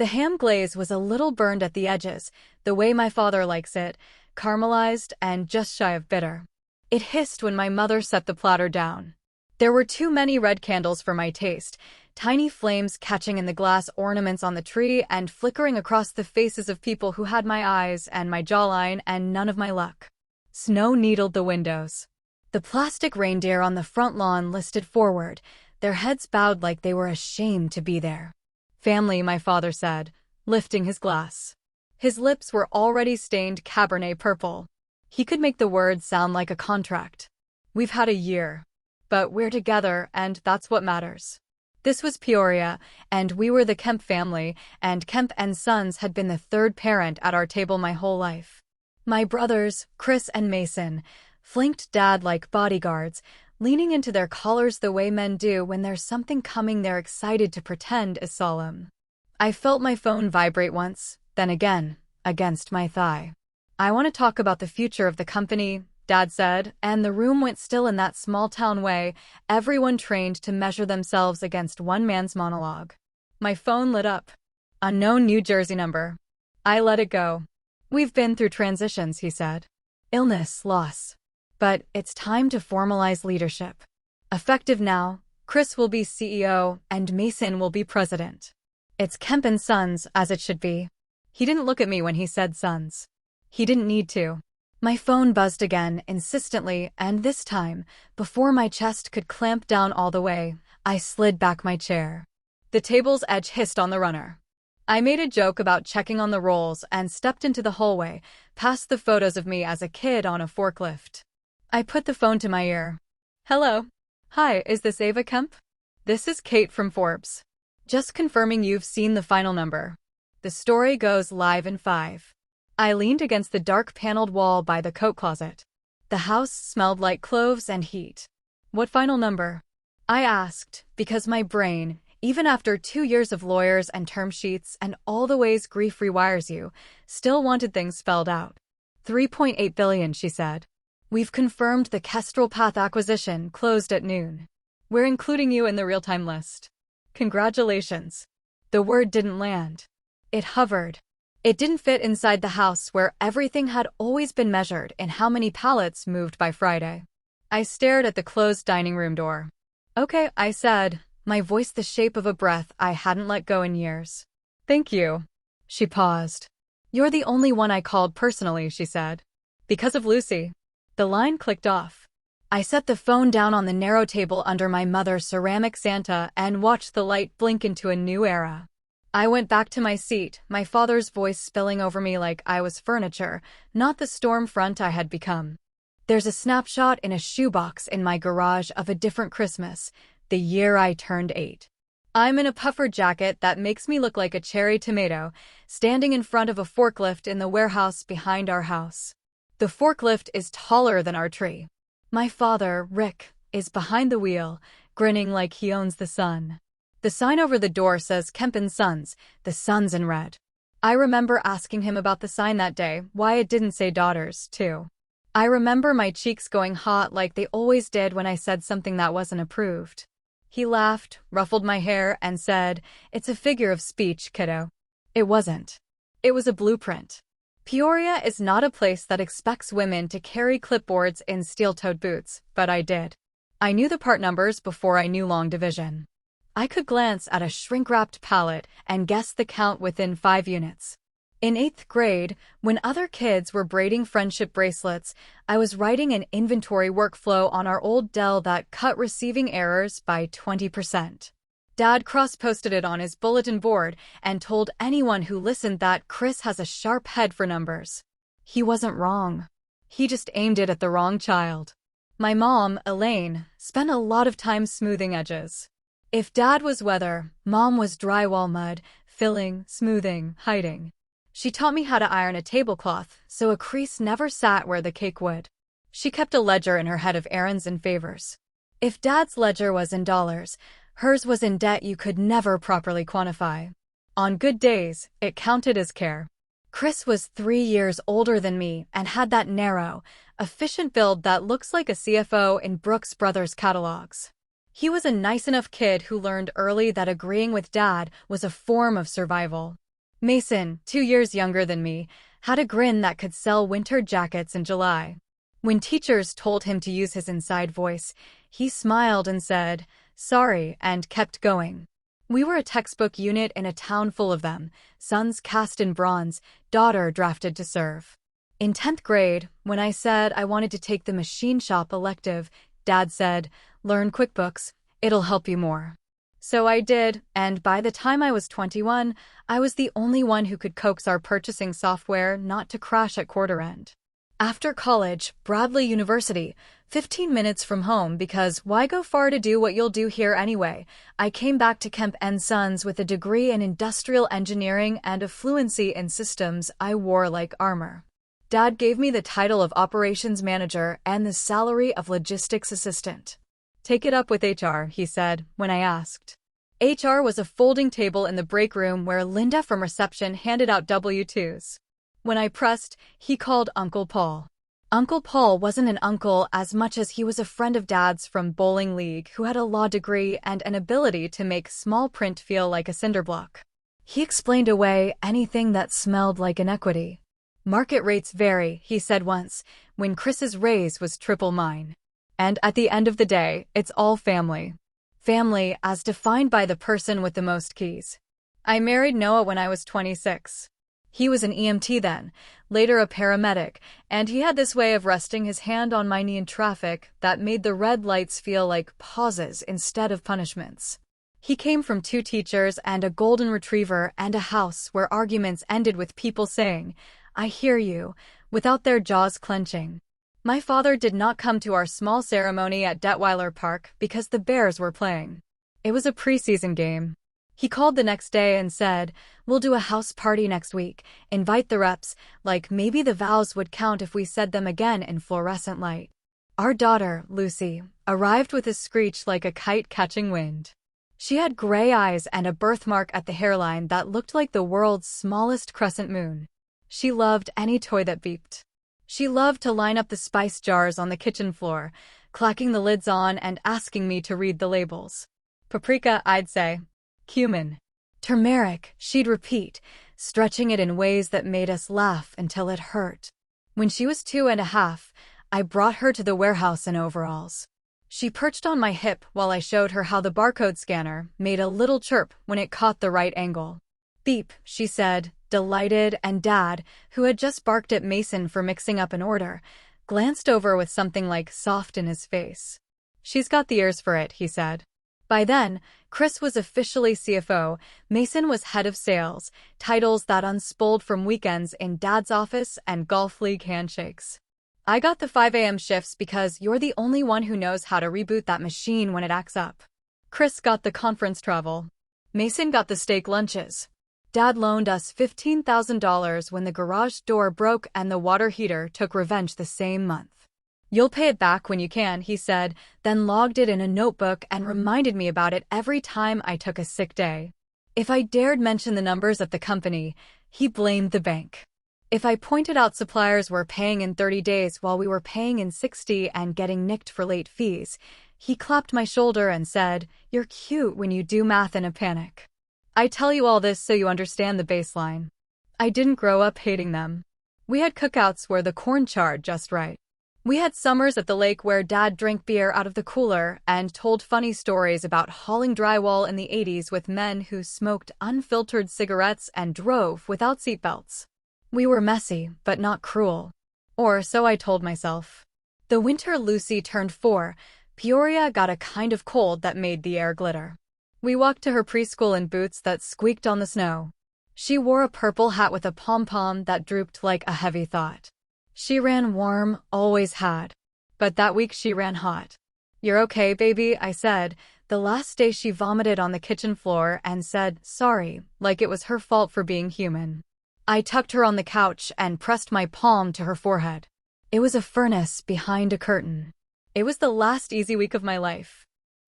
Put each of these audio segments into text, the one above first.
The ham glaze was a little burned at the edges, the way my father likes it, caramelized and just shy of bitter. It hissed when my mother set the platter down. There were too many red candles for my taste, tiny flames catching in the glass ornaments on the tree and flickering across the faces of people who had my eyes and my jawline and none of my luck. Snow needled the windows. The plastic reindeer on the front lawn listed forward, their heads bowed like they were ashamed to be there. Family, my father said, lifting his glass. His lips were already stained Cabernet purple. He could make the words sound like a contract. We've had a year. But we're together, and that's what matters. This was Peoria, and we were the Kemp family, and Kemp and Sons had been the third parent at our table my whole life. My brothers, Chris and Mason, flanked Dad like bodyguards, leaning into their collars the way men do when there's something coming they're excited to pretend is solemn. I felt my phone vibrate once, then again, against my thigh. I want to talk about the future of the company, Dad said, and the room went still in that small-town way, everyone trained to measure themselves against one man's monologue. My phone lit up. Unknown New Jersey number. I let it go. We've been through transitions, he said. Illness, loss. But it's time to formalize leadership. Effective now, Chris will be CEO and Mason will be president. It's Kemp and Sons, as it should be. He didn't look at me when he said Sons. He didn't need to. My phone buzzed again, insistently, and this time, before my chest could clamp down all the way, I slid back my chair. The table's edge hissed on the runner. I made a joke about checking on the rolls and stepped into the hallway, past the photos of me as a kid on a forklift. I put the phone to my ear. Hello. Hi, is this Ava Kemp? This is Kate from Forbes. Just confirming you've seen the final number. The story goes live in 5. I leaned against the dark paneled wall by the coat closet. The house smelled like cloves and heat. What final number? I asked, because my brain, even after 2 years of lawyers and term sheets and all the ways grief rewires you, still wanted things spelled out. 3.8 billion, she said. We've confirmed the Kestrel Path acquisition closed at noon. We're including you in the real-time list. Congratulations. The word didn't land. It hovered. It didn't fit inside the house where everything had always been measured in how many pallets moved by Friday. I stared at the closed dining room door. Okay, I said, my voice the shape of a breath I hadn't let go in years. Thank you. She paused. You're the only one I called personally, she said. Because of Lucy. The line clicked off. I set the phone down on the narrow table under my mother's ceramic Santa and watched the light blink into a new era. I went back to my seat, my father's voice spilling over me like I was furniture, not the storm front I had become. There's a snapshot in a shoebox in my garage of a different Christmas, the year I turned 8. I'm in a puffer jacket that makes me look like a cherry tomato, standing in front of a forklift in the warehouse behind our house. The forklift is taller than our tree. My father, Rick, is behind the wheel, grinning like he owns the sun. The sign over the door says Kemp and Sons, the Sons in red. I remember asking him about the sign that day, why it didn't say daughters, too. I remember my cheeks going hot like they always did when I said something that wasn't approved. He laughed, ruffled my hair, and said, "It's a figure of speech, kiddo." It wasn't. It was a blueprint. Peoria is not a place that expects women to carry clipboards in steel-toed boots, but I did. I knew the part numbers before I knew long division. I could glance at a shrink-wrapped pallet and guess the count within 5 units. In 8th grade, when other kids were braiding friendship bracelets, I was writing an inventory workflow on our old Dell that cut receiving errors by 20%. Dad cross-posted it on his bulletin board and told anyone who listened that Chris has a sharp head for numbers. He wasn't wrong. He just aimed it at the wrong child. My mom, Elaine, spent a lot of time smoothing edges. If Dad was weather, Mom was drywall mud, filling, smoothing, hiding. She taught me how to iron a tablecloth so a crease never sat where the cake would. She kept a ledger in her head of errands and favors. If Dad's ledger was in dollars, hers was in debt you could never properly quantify. On good days, it counted as care. Chris was 3 years older than me and had that narrow, efficient build that looks like a CFO in Brooks Brothers catalogs. He was a nice enough kid who learned early that agreeing with Dad was a form of survival. Mason, 2 years younger than me, had a grin that could sell winter jackets in July. When teachers told him to use his inside voice, he smiled and said, "Sorry," and kept going. We were a textbook unit in a town full of them, sons cast in bronze, daughter drafted to serve. In 10th grade, when I said I wanted to take the machine shop elective, Dad said, "Learn QuickBooks, it'll help you more." So I did, and by the time I was 21, I was the only one who could coax our purchasing software not to crash at quarter end. After college, Bradley University, 15 minutes from home because why go far to do what you'll do here anyway? I came back to Kemp & Sons with a degree in industrial engineering and a fluency in systems I wore like armor. Dad gave me the title of operations manager and the salary of logistics assistant. "Take it up with HR," he said, when I asked. HR was a folding table in the break room where Linda from reception handed out W-2s. When I pressed, he called Uncle Paul. Uncle Paul wasn't an uncle as much as he was a friend of Dad's from bowling league who had a law degree and an ability to make small print feel like a cinder block. He explained away anything that smelled like inequity. "Market rates vary," he said once, when Chris's raise was triple mine. And at the end of the day, it's all family. Family as defined by the person with the most keys. I married Noah when I was 26. He was an EMT then, later a paramedic, and he had this way of resting his hand on my knee in traffic that made the red lights feel like pauses instead of punishments. He came from 2 teachers and a golden retriever and a house where arguments ended with people saying, "I hear you," without their jaws clenching. My father did not come to our small ceremony at Detweiler Park because the Bears were playing. It was a preseason game. He called the next day and said, "We'll do a house party next week, invite the reps, like maybe the vows would count if we said them again in fluorescent light." Our daughter, Lucy, arrived with a screech like a kite catching wind. She had gray eyes and a birthmark at the hairline that looked like the world's smallest crescent moon. She loved any toy that beeped. She loved to line up the spice jars on the kitchen floor, clacking the lids on and asking me to read the labels. "Paprika," I'd say. "Cumin." "Turmeric," she'd repeat, stretching it in ways that made us laugh until it hurt. When she was 2.5, I brought her to the warehouse in overalls. She perched on my hip while I showed her how the barcode scanner made a little chirp when it caught the right angle. "Beep," she said, delighted, and Dad, who had just barked at Mason for mixing up an order, glanced over with something like soft in his face. "She's got the ears for it," he said. By then, Chris was officially CFO, Mason was head of sales, titles that unspooled from weekends in Dad's office and golf league handshakes. "I got the 5 a.m. shifts because you're the only one who knows how to reboot that machine when it acts up." Chris got the conference travel. Mason got the steak lunches. Dad loaned us $15,000 when the garage door broke and the water heater took revenge the same month. "You'll pay it back when you can," he said, then logged it in a notebook and reminded me about it every time I took a sick day. If I dared mention the numbers at the company, he blamed the bank. If I pointed out suppliers were paying in 30 days while we were paying in 60 and getting nicked for late fees, he clapped my shoulder and said, "You're cute when you do math in a panic." I tell you all this so you understand the baseline. I didn't grow up hating them. We had cookouts where the corn charred just right. We had summers at the lake where Dad drank beer out of the cooler and told funny stories about hauling drywall in the 80s with men who smoked unfiltered cigarettes and drove without seatbelts. We were messy, but not cruel. Or so I told myself. The winter Lucy turned 4, Peoria got a kind of cold that made the air glitter. We walked to her preschool in boots that squeaked on the snow. She wore a purple hat with a pom-pom that drooped like a heavy thought. She ran warm, always had. But that week she ran hot. "You're okay, baby," I said, the last day she vomited on the kitchen floor and said sorry, like it was her fault for being human. I tucked her on the couch and pressed my palm to her forehead. It was a furnace behind a curtain. It was the last easy week of my life.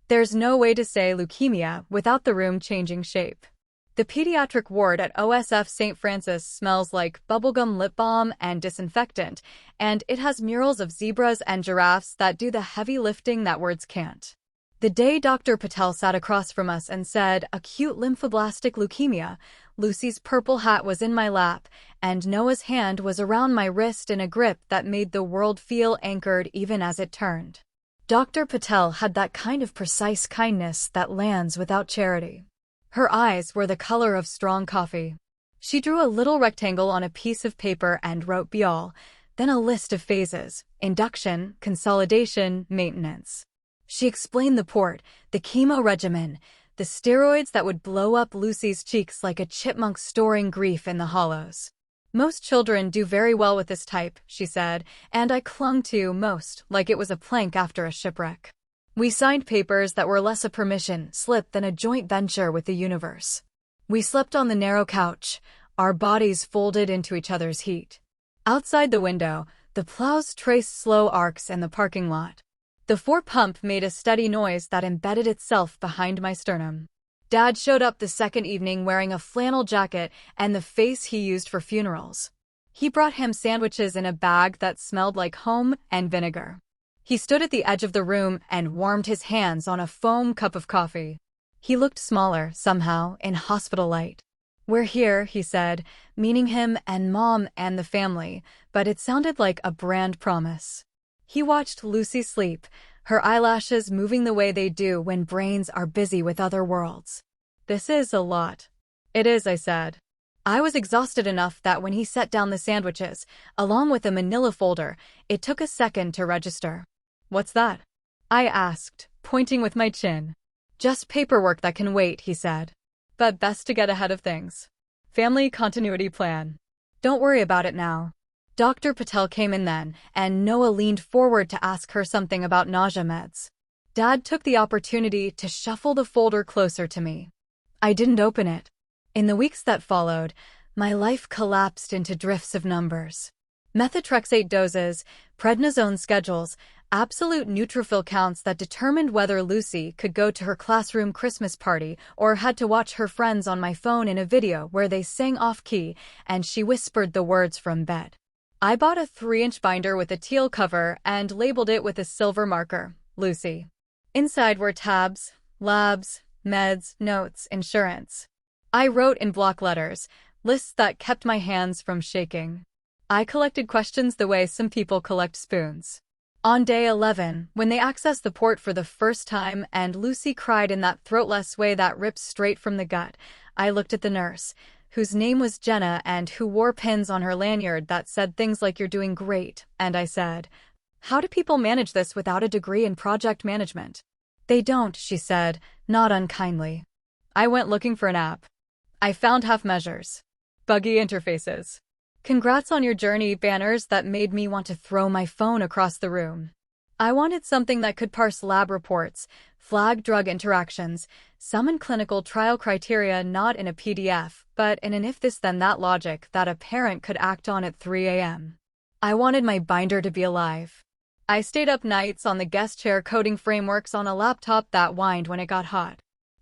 There's no way to say leukemia without the room changing shape. The pediatric ward at OSF St. Francis smells like bubblegum lip balm and disinfectant, and it has murals of zebras and giraffes that do the heavy lifting that words can't. The day Dr. Patel sat across from us and said, "Acute lymphoblastic leukemia," Lucy's purple hat was in my lap, and Noah's hand was around my wrist in a grip that made the world feel anchored even as it turned. Dr. Patel had that kind of precise kindness that lands without charity. Her eyes were the color of strong coffee. She drew a little rectangle on a piece of paper and wrote Bial, then a list of phases: induction, consolidation, maintenance. She explained the port, the chemo regimen, the steroids that would blow up Lucy's cheeks like a chipmunk storing grief in the hollows. "Most children do very well with this type," she said, and I clung to most like it was a plank after a shipwreck. We signed papers that were less a permission slip than a joint venture with the universe. We slept on the narrow couch, our bodies folded into each other's heat. Outside the window, the plows traced slow arcs in the parking lot. The Ford pump made a steady noise that embedded itself behind my sternum. Dad showed up the second evening wearing a flannel jacket and the face he used for funerals. He brought ham sandwiches in a bag that smelled like home and vinegar. He stood at the edge of the room and warmed his hands on a foam cup of coffee. He looked smaller, somehow, in hospital light. "We're here," he said, meaning him and Mom and the family, but it sounded like a brand promise. He watched Lucy sleep, her eyelashes moving the way they do when brains are busy with other worlds. "This is a lot." "It is," I said. I was exhausted enough that when he set down the sandwiches, along with a manila folder, it took a second to register. "What's that?" I asked, pointing with my chin. "Just paperwork that can wait," he said. "But best to get ahead of things. Family continuity plan. Don't worry about it now." Dr. Patel came in then, and Noah leaned forward to ask her something about nausea meds. Dad took the opportunity to shuffle the folder closer to me. I didn't open it. In the weeks that followed, my life collapsed into drifts of numbers. Methotrexate doses, prednisone schedules, absolute neutrophil counts that determined whether Lucy could go to her classroom Christmas party or had to watch her friends on my phone in a video where they sang off-key and she whispered the words from bed. I bought a 3-inch binder with a teal cover and labeled it with a silver marker, Lucy. Inside were tabs, labs, meds, notes, insurance. I wrote in block letters, lists that kept my hands from shaking. I collected questions the way some people collect spoons. On day 11, when they accessed the port for the first time and Lucy cried in that throatless way that rips straight from the gut, I looked at the nurse, whose name was Jenna and who wore pins on her lanyard that said things like "You're doing great," and I said, "How do people manage this without a degree in project management?" "They don't," she said, not unkindly. I went looking for an app. I found half measures. Buggy interfaces. "Congrats on your journey" banners that made me want to throw my phone across the room. I wanted something that could parse lab reports, flag drug interactions, summon clinical trial criteria not in a PDF, but in an if-this-then-that logic that a parent could act on at 3 a.m. I wanted my binder to be alive. I stayed up nights on the guest chair coding frameworks on a laptop that whined when it got hot.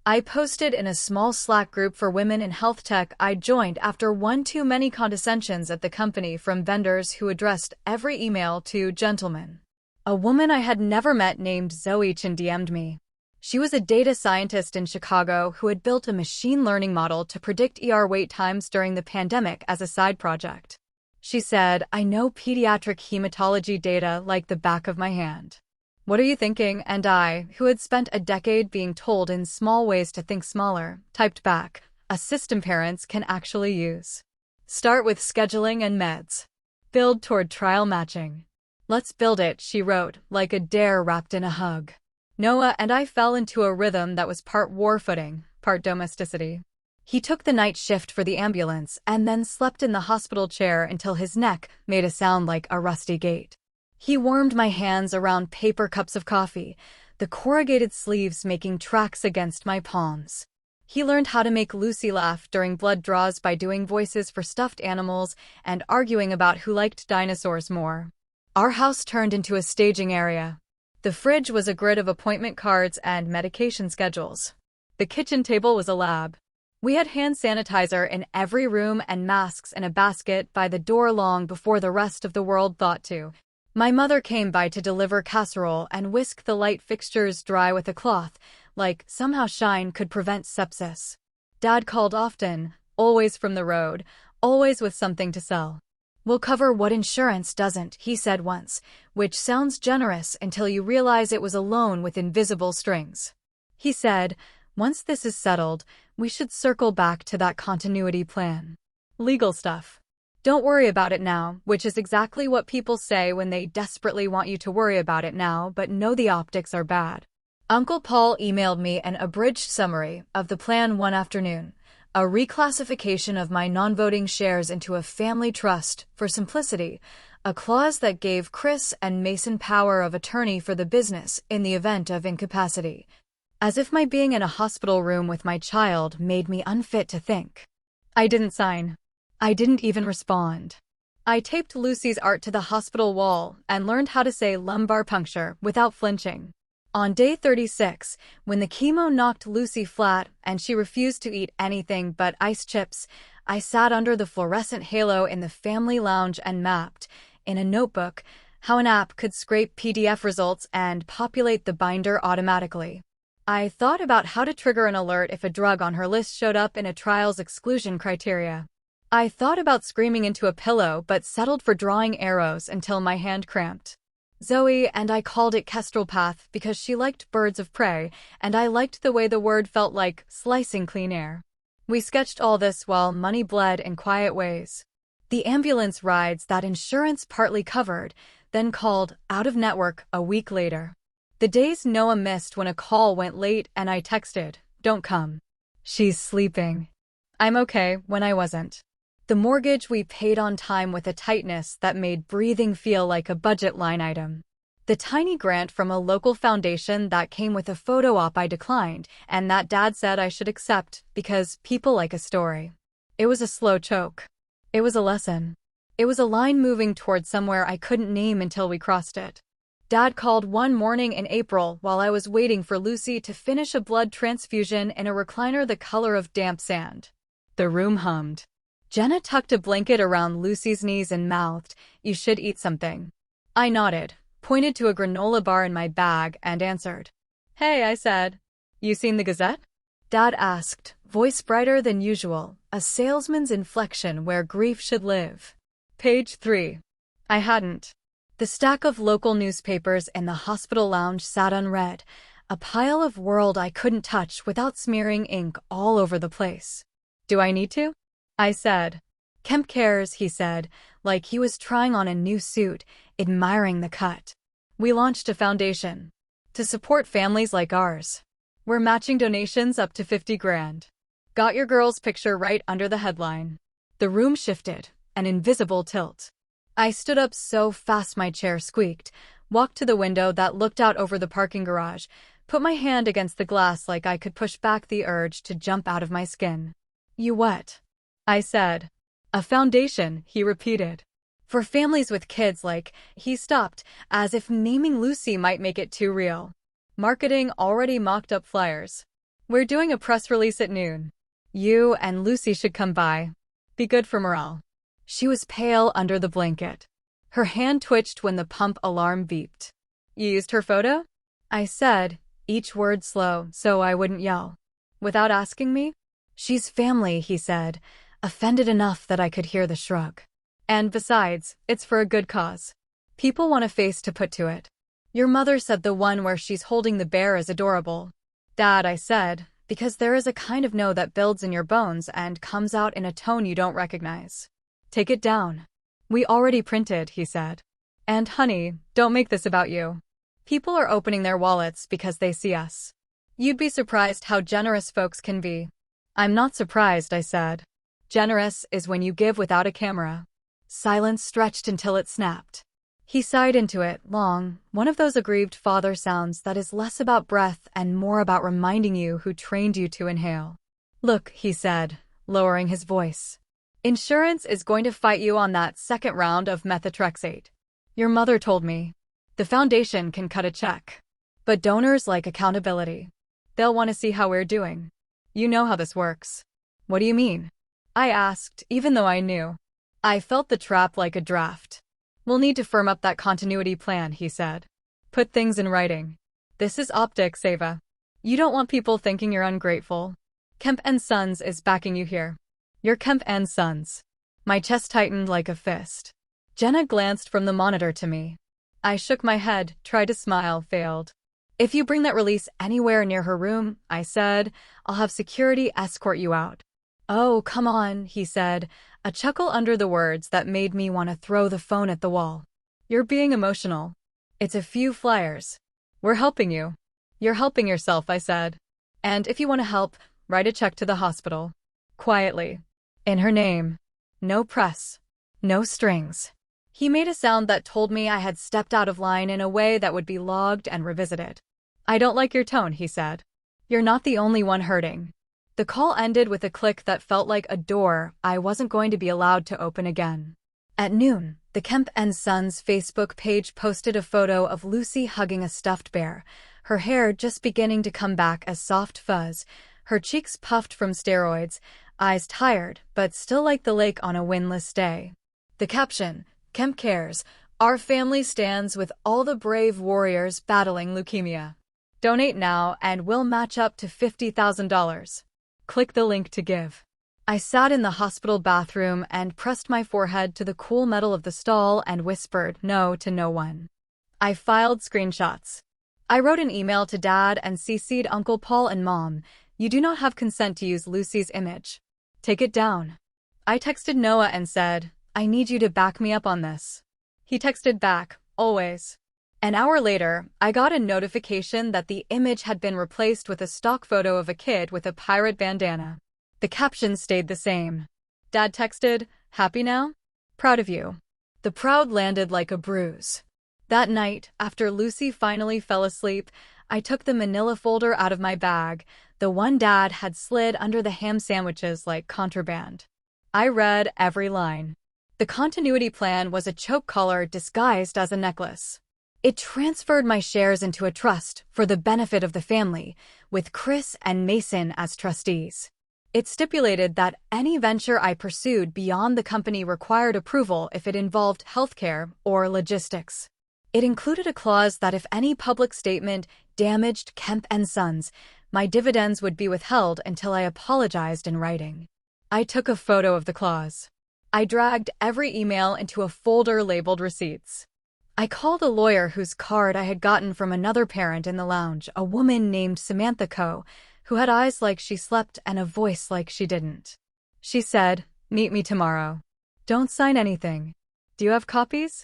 I posted in a small Slack group for women in health tech I joined after one too many condescensions at the company from vendors who addressed every email to "gentlemen." A woman I had never met named Zoe Chin DM'd me. She was a data scientist in Chicago who had built a machine learning model to predict ER wait times during the pandemic as a side project. She said, "I know pediatric hematology data like the back of my hand. What are you thinking?" And I, who had spent a decade being told in small ways to think smaller, typed back, "A system parents can actually use. Start with scheduling and meds. Build toward trial matching." "Let's build it," she wrote, like a dare wrapped in a hug. Noah and I fell into a rhythm that was part war footing, part domesticity. He took the night shift for the ambulance and then slept in the hospital chair until his neck made a sound like a rusty gate. He warmed my hands around paper cups of coffee, the corrugated sleeves making tracks against my palms. He learned how to make Lucy laugh during blood draws by doing voices for stuffed animals and arguing about who liked dinosaurs more. Our house turned into a staging area. The fridge was a grid of appointment cards and medication schedules. The kitchen table was a lab. We had hand sanitizer in every room and masks in a basket by the door long before the rest of the world thought to. My mother came by to deliver casserole and whisk the light fixtures dry with a cloth, like somehow shine could prevent sepsis. Dad called often, always from the road, always with something to sell. "We'll cover what insurance doesn't," he said once, which sounds generous until you realize it was a loan with invisible strings. He said, "Once this is settled, we should circle back to that continuity plan. Legal stuff. Don't worry about it now," which is exactly what people say when they desperately want you to worry about it now but know the optics are bad. Uncle Paul emailed me an abridged summary of the plan one afternoon, a reclassification of my non-voting shares into a family trust for simplicity, a clause that gave Chris and Mason power of attorney for the business in the event of incapacity. As if my being in a hospital room with my child made me unfit to think. I didn't sign. I didn't even respond. I taped Lucy's art to the hospital wall and learned how to say lumbar puncture without flinching. On day 36, when the chemo knocked Lucy flat and she refused to eat anything but ice chips, I sat under the fluorescent halo in the family lounge and mapped, in a notebook, how an app could scrape PDF results and populate the binder automatically. I thought about how to trigger an alert if a drug on her list showed up in a trial's exclusion criteria. I thought about screaming into a pillow but settled for drawing arrows until my hand cramped. Zoe and I called it Kestrel Path because she liked birds of prey, and I liked the way the word felt like slicing clean air. We sketched all this while money bled in quiet ways. The ambulance rides that insurance partly covered, then called out of network a week later. The days Noah missed when a call went late and I texted, "Don't come. She's sleeping." I'm okay when I wasn't. The mortgage we paid on time with a tightness that made breathing feel like a budget line item. The tiny grant from a local foundation that came with a photo op I declined, and that Dad said I should accept because people like a story. It was a slow choke. It was a lesson. It was a line moving toward somewhere I couldn't name until we crossed it. Dad called one morning in April while I was waiting for Lucy to finish a blood transfusion in a recliner the color of damp sand. The room hummed. Jenna tucked a blanket around Lucy's knees and mouthed, "You should eat something." I nodded, pointed to a granola bar in my bag, and answered. "Hey," I said. "You seen the Gazette?" Dad asked, voice brighter than usual, a salesman's inflection where grief should live. Page 3. I hadn't. The stack of local newspapers in the hospital lounge sat unread, a pile of world I couldn't touch without smearing ink all over the place. "Do I need to?" I said. "Kemp cares," he said, like he was trying on a new suit, admiring the cut. "We launched a foundation to support families like ours. We're matching donations up to 50 grand. Got your girl's picture right under the headline." The room shifted, an invisible tilt. I stood up so fast my chair squeaked, walked to the window that looked out over the parking garage, put my hand against the glass like I could push back the urge to jump out of my skin. "You what?" I said. "A foundation," he repeated. "For families with kids like," he stopped, as if naming Lucy might make it too real. Marketing already mocked up flyers. "We're doing a press release at noon. You and Lucy should come by. Be good for morale." She was pale under the blanket. Her hand twitched when the pump alarm beeped. "You used her photo?" I said, each word slow so I wouldn't yell. "Without asking me?" "She's family," he said, offended enough that I could hear the shrug. "And besides, it's for a good cause. People want a face to put to it. Your mother said the one where she's holding the bear is adorable." "Dad," I said, because there is a kind of no that builds in your bones and comes out in a tone you don't recognize. "Take it down." "We already printed," he said. "And honey, don't make this about you. People are opening their wallets because they see us. You'd be surprised how generous folks can be." "I'm not surprised," I said. "Generous is when you give without a camera." Silence stretched until it snapped. He sighed into it, long, one of those aggrieved father sounds that is less about breath and more about reminding you who trained you to inhale. "Look," he said, lowering his voice. "Insurance is going to fight you on that second round of methotrexate. Your mother told me. The foundation can cut a check. But donors like accountability. They'll want to see how we're doing. You know how this works." "What do you mean?" I asked, even though I knew. I felt the trap like a draft. We'll need to firm up that continuity plan, he said. Put things in writing. This is optics, Ava. You don't want people thinking you're ungrateful. Kemp and Sons is backing you here. You're Kemp and Sons. My chest tightened like a fist. Jenna glanced from the monitor to me. I shook my head, tried to smile, failed. If you bring that release anywhere near her room, I said, I'll have security escort you out. Oh, come on, he said, a chuckle under the words that made me want to throw the phone at the wall. You're being emotional. It's a few flyers. We're helping you. You're helping yourself, I said. And if you want to help, write a check to the hospital. Quietly. In her name. No press. No strings. He made a sound that told me I had stepped out of line in a way that would be logged and revisited. I don't like your tone, he said. You're not the only one hurting. The call ended with a click that felt like a door I wasn't going to be allowed to open again. At noon, the Kemp and Sons Facebook page posted a photo of Lucy hugging a stuffed bear, her hair just beginning to come back as soft fuzz, her cheeks puffed from steroids, eyes tired, but still like the lake on a windless day. The caption, Kemp cares, our family stands with all the brave warriors battling leukemia. Donate now and we'll match up to $50,000. Click the link to give. I sat in the hospital bathroom and pressed my forehead to the cool metal of the stall and whispered no to no one. I filed screenshots. I wrote an email to Dad and CC'd Uncle Paul and Mom. You do not have consent to use Lucy's image. Take it down. I texted Noah and said, I need you to back me up on this. He texted back, always. An hour later, I got a notification that the image had been replaced with a stock photo of a kid with a pirate bandana. The caption stayed the same. Dad texted, happy now? Proud of you. The proud landed like a bruise. That night, after Lucy finally fell asleep, I took the manila folder out of my bag, the one Dad had slid under the ham sandwiches like contraband. I read every line. The continuity plan was a choke collar disguised as a necklace. It transferred my shares into a trust for the benefit of the family, with Chris and Mason as trustees. It stipulated that any venture I pursued beyond the company required approval if it involved healthcare or logistics. It included a clause that if any public statement damaged Kemp and Sons, my dividends would be withheld until I apologized in writing. I took a photo of the clause. I dragged every email into a folder labeled receipts. I called a lawyer whose card I had gotten from another parent in the lounge, a woman named Samantha Coe, who had eyes like she slept and a voice like she didn't. She said, meet me tomorrow. Don't sign anything. Do you have copies?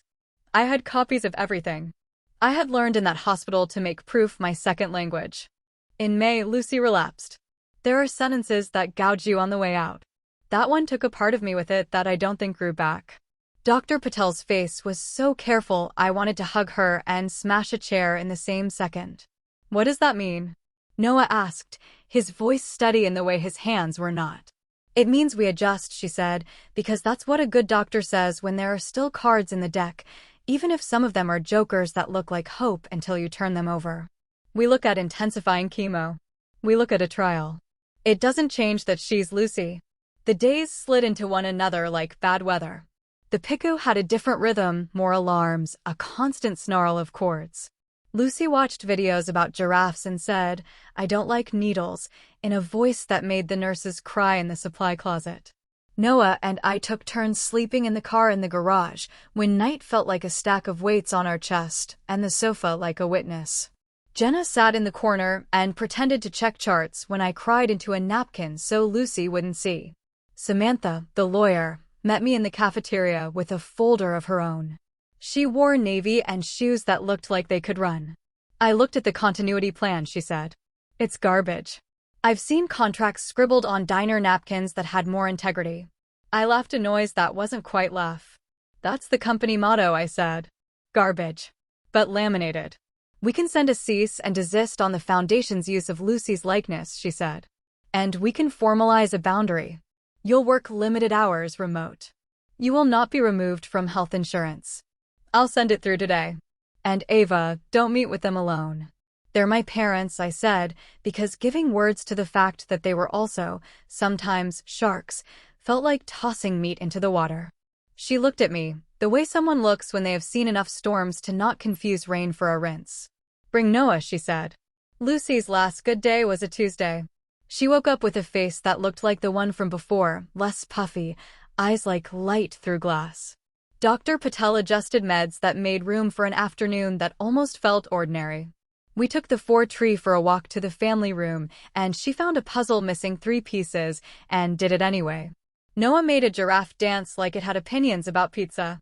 I had copies of everything. I had learned in that hospital to make proof my second language. In May, Lucy relapsed. There are sentences that gouge you on the way out. That one took a part of me with it that I don't think grew back. Dr. Patel's face was so careful I wanted to hug her and smash a chair in the same second. What does that mean? Noah asked, his voice steady in the way his hands were not. It means we adjust, she said, because that's what a good doctor says when there are still cards in the deck, even if some of them are jokers that look like hope until you turn them over. We look at intensifying chemo. We look at a trial. It doesn't change that she's Lucy. The days slid into one another like bad weather. The PICU had a different rhythm, more alarms, a constant snarl of cords. Lucy watched videos about giraffes and said, I don't like needles, in a voice that made the nurses cry in the supply closet. Noah and I took turns sleeping in the car in the garage, when night felt like a stack of weights on our chest, and the sofa like a witness. Jenna sat in the corner and pretended to check charts when I cried into a napkin so Lucy wouldn't see. Samantha, the lawyer, met me in the cafeteria with a folder of her own. She wore navy and shoes that looked like they could run. I looked at the continuity plan, she said. It's garbage. I've seen contracts scribbled on diner napkins that had more integrity. I laughed a noise that wasn't quite laugh. That's the company motto, I said. Garbage. But laminated. We can send a cease and desist on the foundation's use of Lucy's likeness, she said. And we can formalize a boundary. You'll work limited hours remote. You will not be removed from health insurance. I'll send it through today. And Ava, don't meet with them alone. They're my parents, I said, because giving words to the fact that they were also, sometimes, sharks, felt like tossing meat into the water. She looked at me, The way someone looks when they have seen enough storms to not confuse rain for a rinse. Bring Noah, she said. Lucy's last good day was a Tuesday. She woke up with a face that looked like the one from before, less puffy, eyes like light through glass. Dr. Patel adjusted meds that made room for an afternoon that almost felt ordinary. We took the 4-tree for a walk to the family room, and she found a puzzle missing 3 pieces and did it anyway. Noah made a giraffe dance like it had opinions about pizza.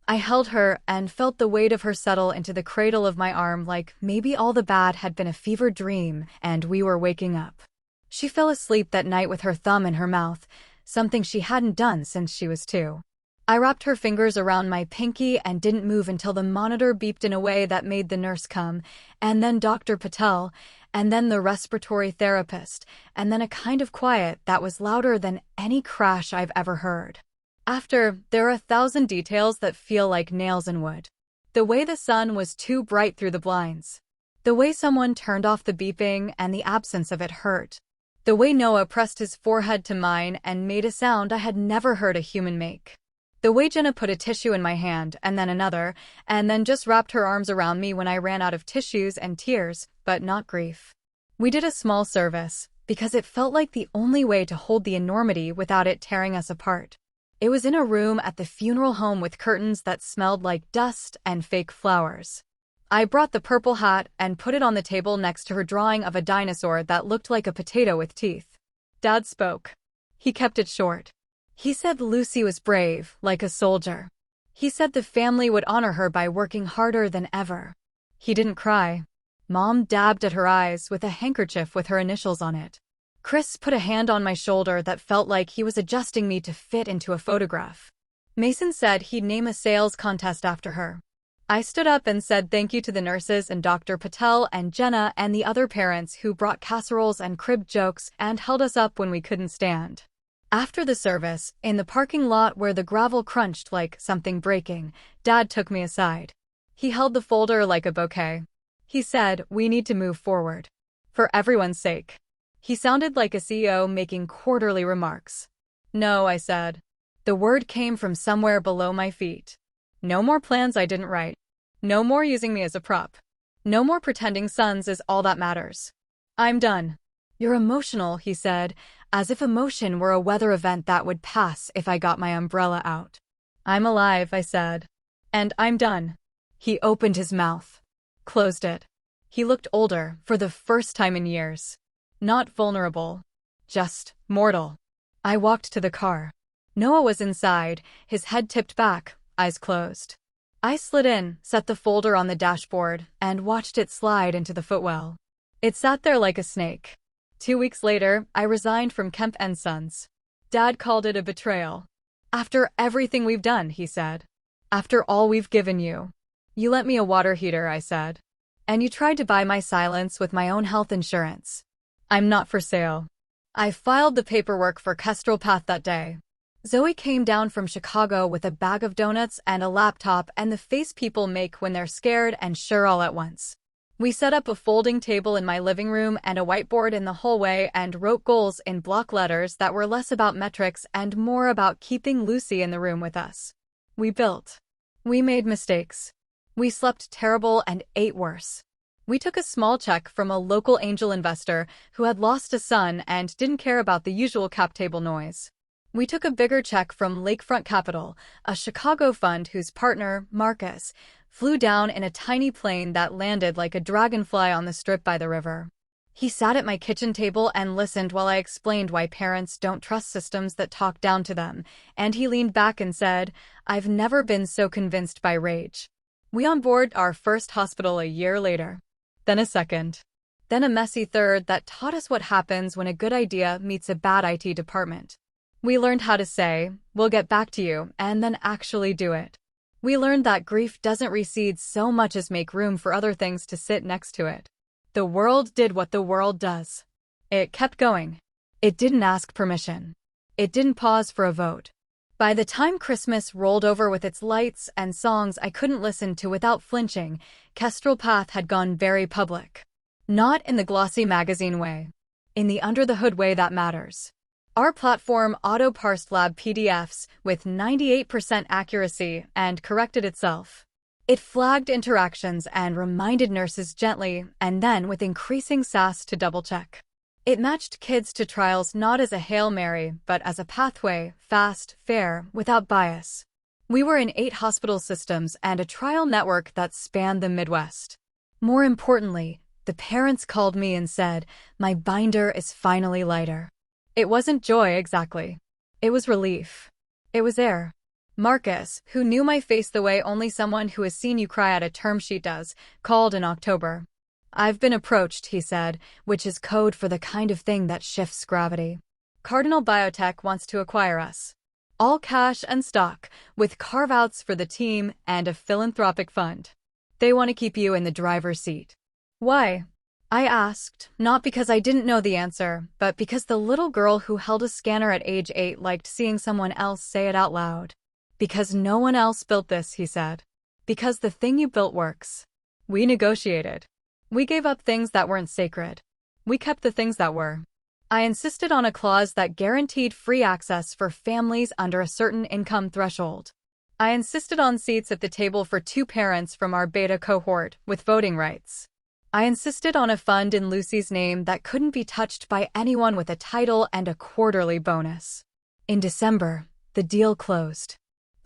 I held her and felt the weight of her settle into the cradle of my arm like maybe all the bad had been a fevered dream and we were waking up. She fell asleep that night with her thumb in her mouth, something she hadn't done since she was 2. I wrapped her fingers around my pinky and didn't move until the monitor beeped in a way that made the nurse come, and then Dr. Patel, and then the respiratory therapist, and then a kind of quiet that was louder than any crash I've ever heard. After, there are 1,000 details that feel like nails in wood. The way the sun was too bright through the blinds. The way someone turned off the beeping and the absence of it hurt. The way Noah pressed his forehead to mine and made a sound I had never heard a human make. The way Jenna put a tissue in my hand and then another, and then just wrapped her arms around me when I ran out of tissues and tears, but not grief. We did a small service, because it felt like the only way to hold the enormity without it tearing us apart. It was in a room at the funeral home with curtains that smelled like dust and fake flowers. I brought the purple hat and put it on the table next to her drawing of a dinosaur that looked like a potato with teeth. Dad spoke. He kept it short. He said Lucy was brave, like a soldier. He said the family would honor her by working harder than ever. He didn't cry. Mom dabbed at her eyes with a handkerchief with her initials on it. Chris put a hand on my shoulder that felt like he was adjusting me to fit into a photograph. Mason said he'd name a sales contest after her. I stood up and said thank you to the nurses and Dr. Patel and Jenna and the other parents who brought casseroles and cribbed jokes and held us up when we couldn't stand. After the service, in the parking lot where the gravel crunched like something breaking, Dad took me aside. He held the folder like a bouquet. He said, we need to move forward. For everyone's sake. He sounded like a CEO making quarterly remarks. No, I said. The word came from somewhere below my feet. No more plans I didn't write. No more using me as a prop. No more pretending sons is all that matters. I'm done. You're emotional, he said, as if emotion were a weather event that would pass if I got my umbrella out. I'm alive, I said. And I'm done. He opened his mouth. Closed it. He looked older, for the first time in years. Not vulnerable. Just mortal. I walked to the car. Noah was inside, his head tipped back, eyes closed. I slid in, set the folder on the dashboard, and watched it slide into the footwell. It sat there like a snake. 2 weeks later, I resigned from Kemp & Sons. Dad called it a betrayal. After everything we've done, he said. After all we've given you. You lent me a water heater, I said. And you tried to buy my silence with my own health insurance. I'm not for sale. I filed the paperwork for Kestrel Path that day. Zoe came down from Chicago with a bag of donuts and a laptop and the face people make when they're scared and sure all at once. We set up a folding table in my living room and a whiteboard in the hallway and wrote goals in block letters that were less about metrics and more about keeping Lucy in the room with us. We built. We made mistakes. We slept terrible and ate worse. We took a small check from a local angel investor who had lost a son and didn't care about the usual cap table noise. We took a bigger check from Lakefront Capital, a Chicago fund whose partner, Marcus, flew down in a tiny plane that landed like a dragonfly on the strip by the river. He sat at my kitchen table and listened while I explained why parents don't trust systems that talk down to them, and he leaned back and said, I've never been so convinced by rage. We onboarded our first hospital a year later. Then a second. Then a messy third that taught us what happens when a good idea meets a bad IT department. We learned how to say, we'll get back to you, and then actually do it. We learned that grief doesn't recede so much as make room for other things to sit next to it. The world did what the world does. It kept going. It didn't ask permission. It didn't pause for a vote. By the time Christmas rolled over with its lights and songs I couldn't listen to without flinching, Kestrel Path had gone very public. Not in the glossy magazine way. In the under-the-hood way that matters. Our platform auto-parsed lab PDFs with 98% accuracy and corrected itself. It flagged interactions and reminded nurses gently, and then with increasing sass to double-check. It matched kids to trials not as a Hail Mary, but as a pathway, fast, fair, without bias. We were in 8 hospital systems and a trial network that spanned the Midwest. More importantly, the parents called me and said, "My binder is finally lighter." It wasn't joy exactly. It was relief. It was air. Marcus, who knew my face the way only someone who has seen you cry at a term sheet does, called in October. "I've been approached," he said, which is code for the kind of thing that shifts gravity. Cardinal Biotech wants to acquire us. All cash and stock, with carve-outs for the team and a philanthropic fund. They want to keep you in the driver's seat. Why? I asked, not because I didn't know the answer, but because the little girl who held a scanner at age 8 liked seeing someone else say it out loud. "Because no one else built this," he said. "Because the thing you built works." We negotiated. We gave up things that weren't sacred. We kept the things that were. I insisted on a clause that guaranteed free access for families under a certain income threshold. I insisted on seats at the table for 2 parents from our beta cohort with voting rights. I insisted on a fund in Lucy's name that couldn't be touched by anyone with a title and a quarterly bonus. In December, the deal closed.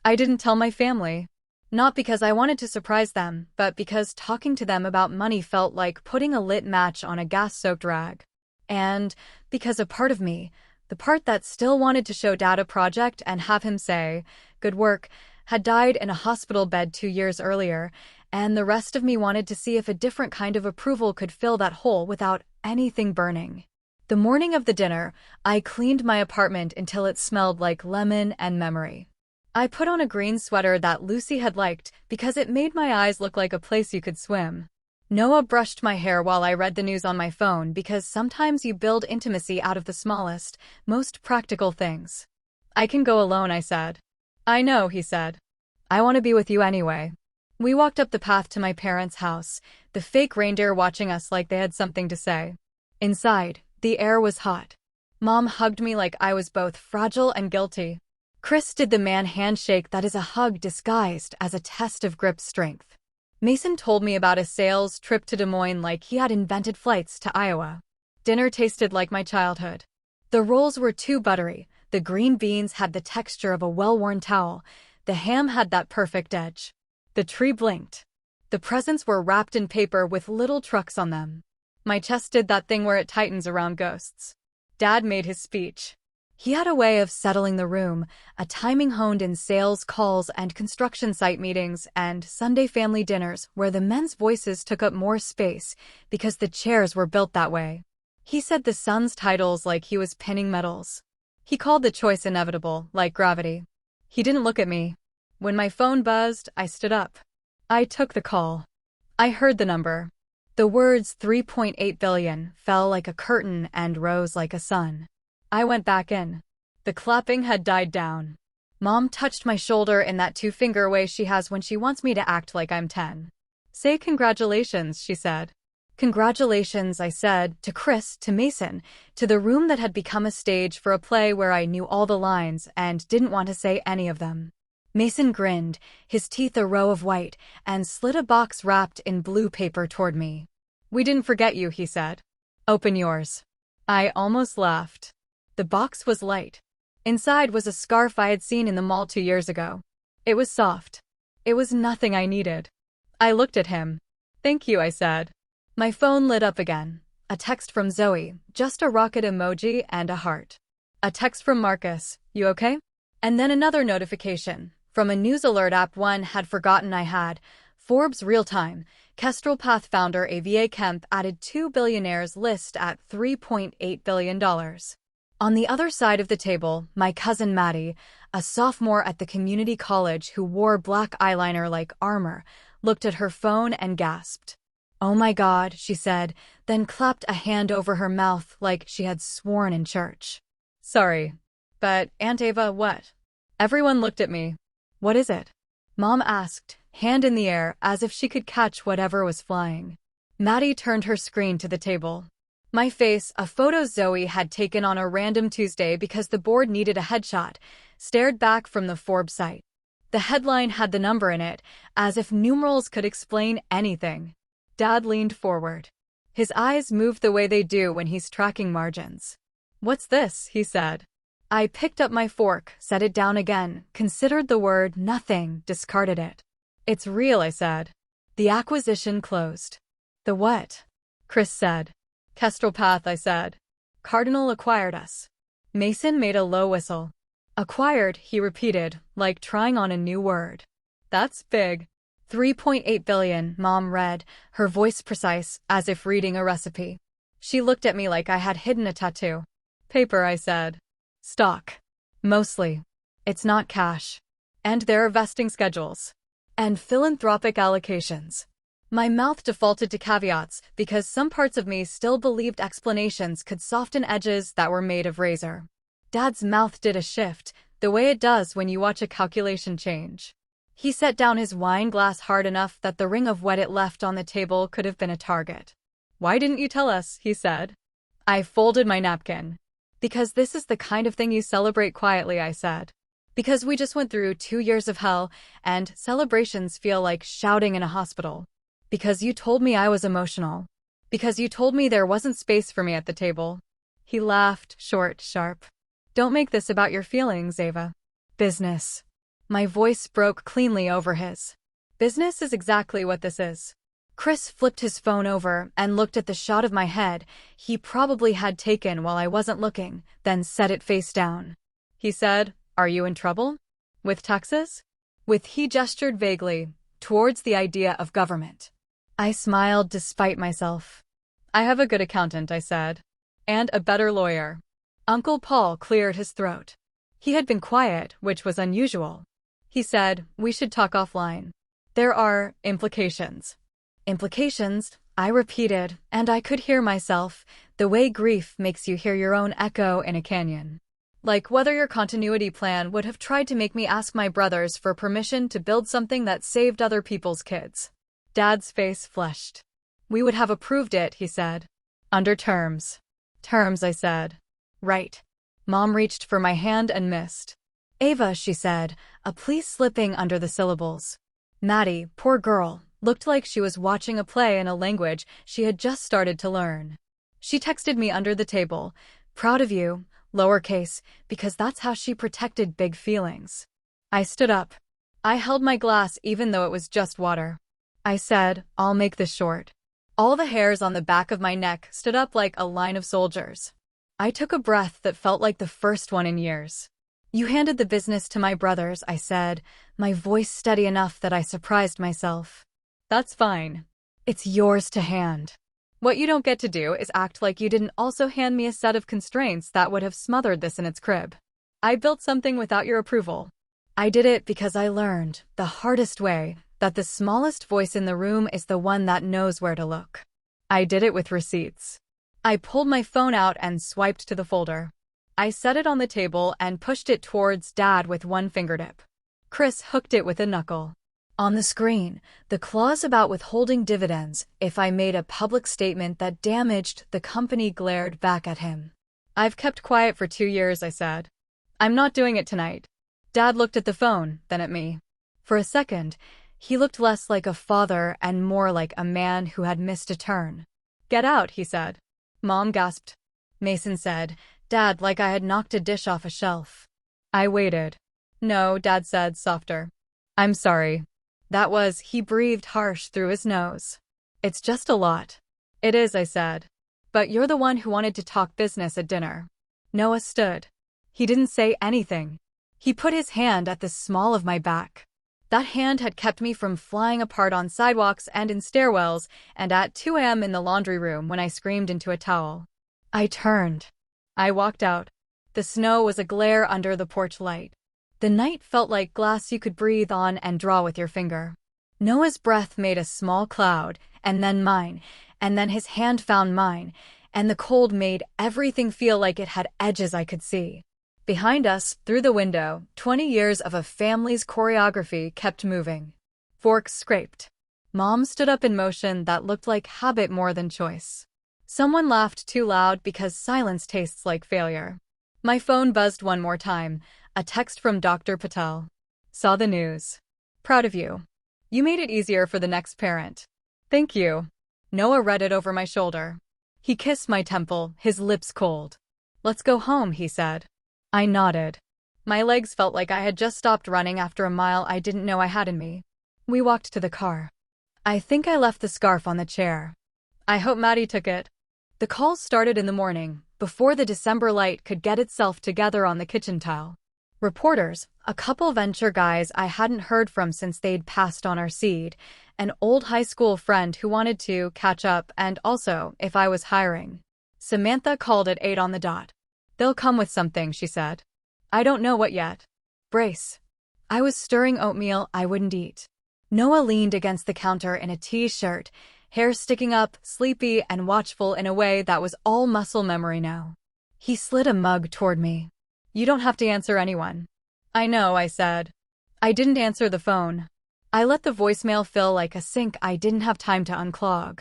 I didn't tell my family. Not because I wanted to surprise them, but because talking to them about money felt like putting a lit match on a gas-soaked rag. And because a part of me, the part that still wanted to show Dad a project and have him say, "Good work," had died in a hospital bed 2 years earlier, and the rest of me wanted to see if a different kind of approval could fill that hole without anything burning. The morning of the dinner, I cleaned my apartment until it smelled like lemon and memory. I put on a green sweater that Lucy had liked because it made my eyes look like a place you could swim. Noah brushed my hair while I read the news on my phone because sometimes you build intimacy out of the smallest, most practical things. "I can go alone," I said. "I know," he said. "I want to be with you anyway." We walked up the path to my parents' house, the fake reindeer watching us like they had something to say. Inside, the air was hot. Mom hugged me like I was both fragile and guilty. Chris did the man handshake that is a hug disguised as a test of grip strength. Mason told me about a sales trip to Des Moines like he had invented flights to Iowa. Dinner tasted like my childhood. The rolls were too buttery, the green beans had the texture of a well-worn towel, the ham had that perfect edge. The tree blinked. The presents were wrapped in paper with little trucks on them. My chest did that thing where it tightens around ghosts. Dad made his speech. He had a way of settling the room, a timing honed in sales calls and construction site meetings and Sunday family dinners where the men's voices took up more space because the chairs were built that way. He said the son's titles like he was pinning medals. He called the choice inevitable, like gravity. He didn't look at me. When my phone buzzed, I stood up. I took the call. I heard the number. The words 3.8 billion fell like a curtain and rose like a sun. I went back in. The clapping had died down. Mom touched my shoulder in that 2-finger way she has when she wants me to act like I'm 10. "Say congratulations," she said. "Congratulations," I said, to Chris, to Mason, to the room that had become a stage for a play where I knew all the lines and didn't want to say any of them. Mason grinned, his teeth a row of white, and slid a box wrapped in blue paper toward me. "We didn't forget you," he said. "Open yours." I almost laughed. The box was light. Inside was a scarf I had seen in the mall 2 years ago. It was soft. It was nothing I needed. I looked at him. "Thank you," I said. My phone lit up again. A text from Zoe, just a rocket emoji and a heart. A text from Marcus, "You okay?" And then another notification, from a news alert app one had forgotten I had. Forbes real-time, Kestrel Path founder AVA Kemp added 2 billionaires list at $3.8 billion. On the other side of the table, my cousin Maddie, a sophomore at the community college who wore black eyeliner like armor, looked at her phone and gasped. "Oh my God," she said, then clapped a hand over her mouth like she had sworn in church. "Sorry. But, Aunt Ava, what?" Everyone looked at me. "What is it?" Mom asked, hand in the air as if she could catch whatever was flying. Maddie turned her screen to the table. My face, a photo Zoe had taken on a random Tuesday because the board needed a headshot, stared back from the Forbes site. The headline had the number in it, as if numerals could explain anything. Dad leaned forward. His eyes moved the way they do when he's tracking margins. "What's this?" he said. I picked up my fork, set it down again, considered the word nothing, discarded it. "It's real," I said. "The acquisition closed." "The what?" Chris said. "Kestrel Path," I said. "Cardinal acquired us." Mason made a low whistle. "Acquired," he repeated, like trying on a new word. "That's big." 3.8 billion, Mom read, her voice precise, as if reading a recipe. She looked at me like I had hidden a tattoo. "Paper," I said. "Stock. Mostly. It's not cash. And there are vesting schedules. And philanthropic allocations." My mouth defaulted to caveats because some parts of me still believed explanations could soften edges that were made of razor. Dad's mouth did a shift, the way it does when you watch a calculation change. He set down his wine glass hard enough that the ring of wet it left on the table could have been a target. "Why didn't you tell us?" he said. I folded my napkin. "Because this is the kind of thing you celebrate quietly," I said. "Because we just went through 2 years of hell, and celebrations feel like shouting in a hospital. Because you told me I was emotional. Because you told me there wasn't space for me at the table." He laughed, short, sharp. "Don't make this about your feelings, Ava. Business." My voice broke cleanly over his. "Business is exactly what this is." Chris flipped his phone over and looked at the shot of my head he probably had taken while I wasn't looking, then set it face down. He said, "Are you in trouble? With taxes?" He gestured vaguely, towards the idea of government. I smiled despite myself. "I have a good accountant," I said. "And a better lawyer." Uncle Paul cleared his throat. He had been quiet, which was unusual. He said, "We should talk offline. There are implications." "Implications," I repeated, and I could hear myself, the way grief makes you hear your own echo in a canyon. Like whether your continuity plan would have tried to make me ask my brothers for permission to build something that saved other people's kids. Dad's face flushed. "We would have approved it," he said. "Under terms." "Terms," I said. "Right." Mom reached for my hand and missed. "Ava," she said, a please slipping under the syllables. Maddie, poor girl, looked like she was watching a play in a language she had just started to learn. She texted me under the table, "Proud of you," lowercase, because that's how she protected big feelings. I stood up. I held my glass even though it was just water. I said, "I'll make this short." All the hairs on the back of my neck stood up like a line of soldiers. I took a breath that felt like the first one in years. "You handed the business to my brothers," I said, my voice steady enough that I surprised myself. "That's fine. It's yours to hand. What you don't get to do is act like you didn't also hand me a set of constraints that would have smothered this in its crib. I built something without your approval. I did it because I learned, the hardest way, that the smallest voice in the room is the one that knows where to look. I did it with receipts." I pulled my phone out and swiped to the folder. I set it on the table and pushed it towards Dad with one fingertip. Chris hooked it with a knuckle. On the screen, the clause about withholding dividends if I made a public statement that damaged the company glared back at him. "I've kept quiet for 2 years," I said. "I'm not doing it tonight." Dad looked at the phone, then at me. For a second, he looked less like a father and more like a man who had missed a turn. "Get out," he said. Mom gasped. Mason said, "Dad," like I had knocked a dish off a shelf. I waited. "No," Dad said, softer. "I'm sorry." He breathed harsh through his nose. "It's just a lot." "It is," I said. "But you're the one who wanted to talk business at dinner." Noah stood. He didn't say anything. He put his hand at the small of my back. That hand had kept me from flying apart on sidewalks and in stairwells, and at 2 a.m. in the laundry room when I screamed into a towel. I turned. I walked out. The snow was a glare under the porch light. The night felt like glass you could breathe on and draw with your finger. Noah's breath made a small cloud, and then mine, and then his hand found mine, and the cold made everything feel like it had edges I could see. Behind us, through the window, 20 years of a family's choreography kept moving. Forks scraped. Mom stood up in motion that looked like habit more than choice. Someone laughed too loud because silence tastes like failure. My phone buzzed one more time, a text from Dr. Patel. Saw the news. Proud of you. You made it easier for the next parent. Thank you. Noah read it over my shoulder. He kissed my temple, his lips cold. Let's go home, he said. I nodded. My legs felt like I had just stopped running after a mile I didn't know I had in me. We walked to the car. I think I left the scarf on the chair. I hope Maddie took it. The calls started in the morning, before the December light could get itself together on the kitchen tile. Reporters, a couple venture guys I hadn't heard from since they'd passed on our seed, an old high school friend who wanted to catch up, and also if I was hiring. Samantha called at 8 on the dot. They'll come with something, she said. I don't know what yet. Brace. I was stirring oatmeal I wouldn't eat. Noah leaned against the counter in a t-shirt, hair sticking up, sleepy and watchful in a way that was all muscle memory now. He slid a mug toward me. You don't have to answer anyone. I know, I said. I didn't answer the phone. I let the voicemail fill like a sink I didn't have time to unclog.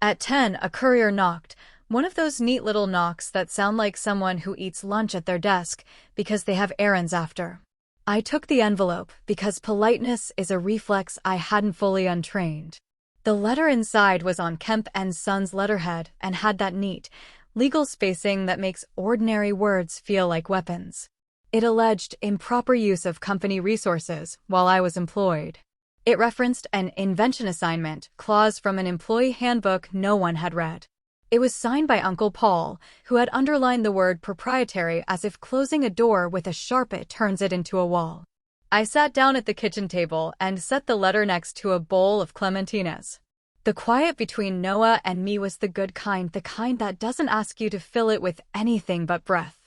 At 10, a courier knocked, one of those neat little knocks that sound like someone who eats lunch at their desk because they have errands after. I took the envelope because politeness is a reflex I hadn't fully untrained. The letter inside was on Kemp and Sons letterhead and had that neat, legal spacing that makes ordinary words feel like weapons. It alleged improper use of company resources while I was employed. It referenced an invention assignment clause from an employee handbook no one had read. It was signed by Uncle Paul, who had underlined the word proprietary as if closing a door with a sharpie turns it into a wall. I sat down at the kitchen table and set the letter next to a bowl of clementinas. The quiet between Noah and me was the good kind, the kind that doesn't ask you to fill it with anything but breath.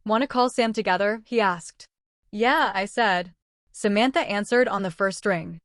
Want to call Sam together? He asked. Yeah, I said. Samantha answered on the first ring.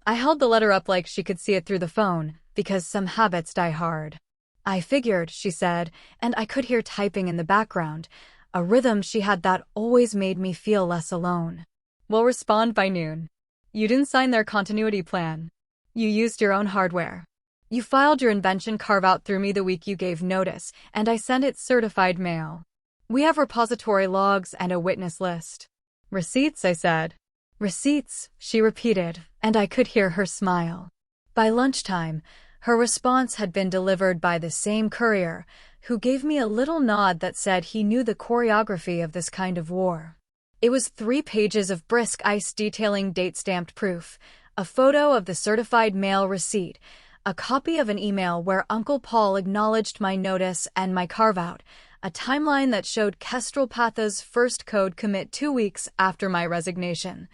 I held the letter up like she could see it through the phone, because some habits die hard. I figured, she said, and I could hear typing in the background, a rhythm she had that always made me feel less alone. We'll respond by noon. You didn't sign their continuity plan. You used your own hardware. You filed your invention carve-out through me the week you gave notice, and I sent it certified mail. We have repository logs and a witness list. Receipts, I said. Receipts, she repeated, and I could hear her smile. By lunchtime, her response had been delivered by the same courier, who gave me a little nod that said he knew the choreography of this kind of war. It was 3 pages of brisk ice detailing date-stamped proof, a photo of the certified mail receipt, a copy of an email where Uncle Paul acknowledged my notice and my carve-out, a timeline that showed Kestrel Patha's first code commit 2 weeks after my resignation.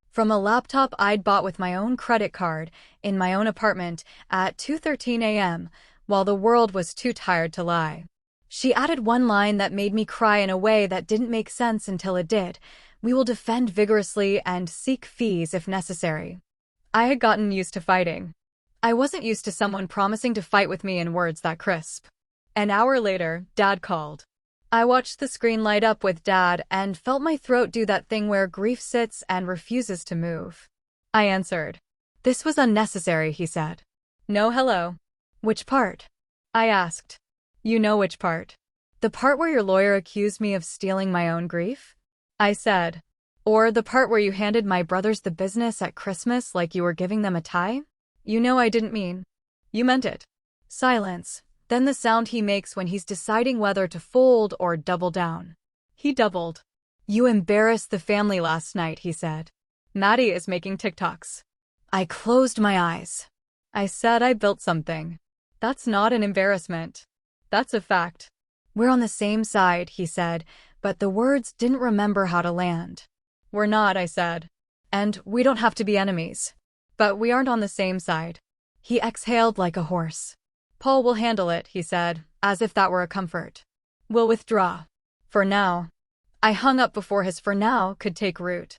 From a laptop I'd bought with my own credit card, in my own apartment, at 2:13 a.m., while the world was too tired to lie. She added one line that made me cry in a way that didn't make sense until it did. We will defend vigorously and seek fees if necessary. I had gotten used to fighting. I wasn't used to someone promising to fight with me in words that crisp. An hour later, Dad called. I watched the screen light up with Dad and felt my throat do that thing where grief sits and refuses to move. I answered. This was unnecessary, he said. No hello. Which part? I asked. You know which part. The part where your lawyer accused me of stealing my own grief? I said. Or the part where you handed my brothers the business at Christmas like you were giving them a tie? You know I didn't mean. You meant it. Silence. Then the sound he makes when he's deciding whether to fold or double down. He doubled. You embarrassed the family last night, he said. Maddie is making TikToks. I closed my eyes. I said I built something. That's not an embarrassment. That's a fact. We're on the same side, he said, but the words didn't remember how to land. We're not, I said. And we don't have to be enemies. But we aren't on the same side. He exhaled like a horse. Paul will handle it, he said, as if that were a comfort. We'll withdraw. For now. I hung up before his for now could take root.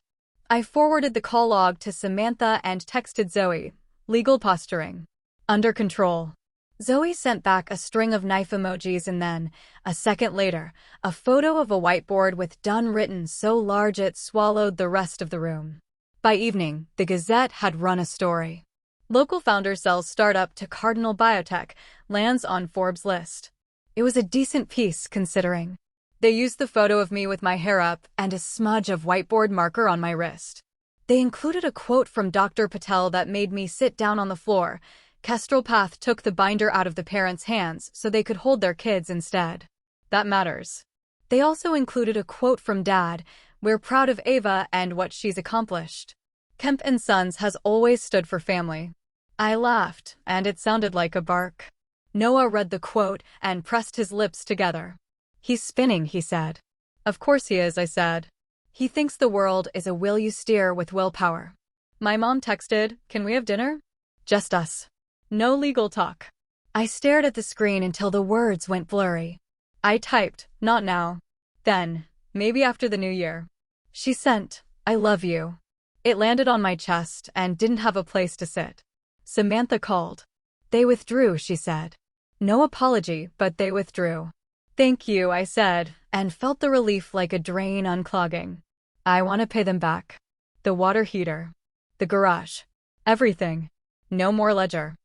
I forwarded the call log to Samantha and texted Zoe. Legal posturing. Under control. Zoe sent back a string of knife emojis and then, a second later, a photo of a whiteboard with done written so large it swallowed the rest of the room. By evening, the Gazette had run a story. Local founder sells startup to Cardinal Biotech, lands on Forbes list. It was a decent piece, considering. They used the photo of me with my hair up and a smudge of whiteboard marker on my wrist. They included a quote from Dr. Patel that made me sit down on the floor. Kestrel Path took the binder out of the parents' hands so they could hold their kids instead. That matters. They also included a quote from Dad, "We're proud of Ava and what she's accomplished. Kemp and Sons has always stood for family." I laughed, and it sounded like a bark. Noah read the quote and pressed his lips together. "He's spinning," he said. "Of course he is," I said. "He thinks the world is a will you steer with willpower." My mom texted, "Can we have dinner?" Just us. No legal talk. I stared at the screen until the words went blurry. I typed, "Not now. Then, maybe after the new year." She sent, "I love you." It landed on my chest and didn't have a place to sit. Samantha called. "They withdrew," she said. No apology, but they withdrew. "Thank you," I said, and felt the relief like a drain unclogging. I want to pay them back. The water heater. The garage. Everything. No more ledger.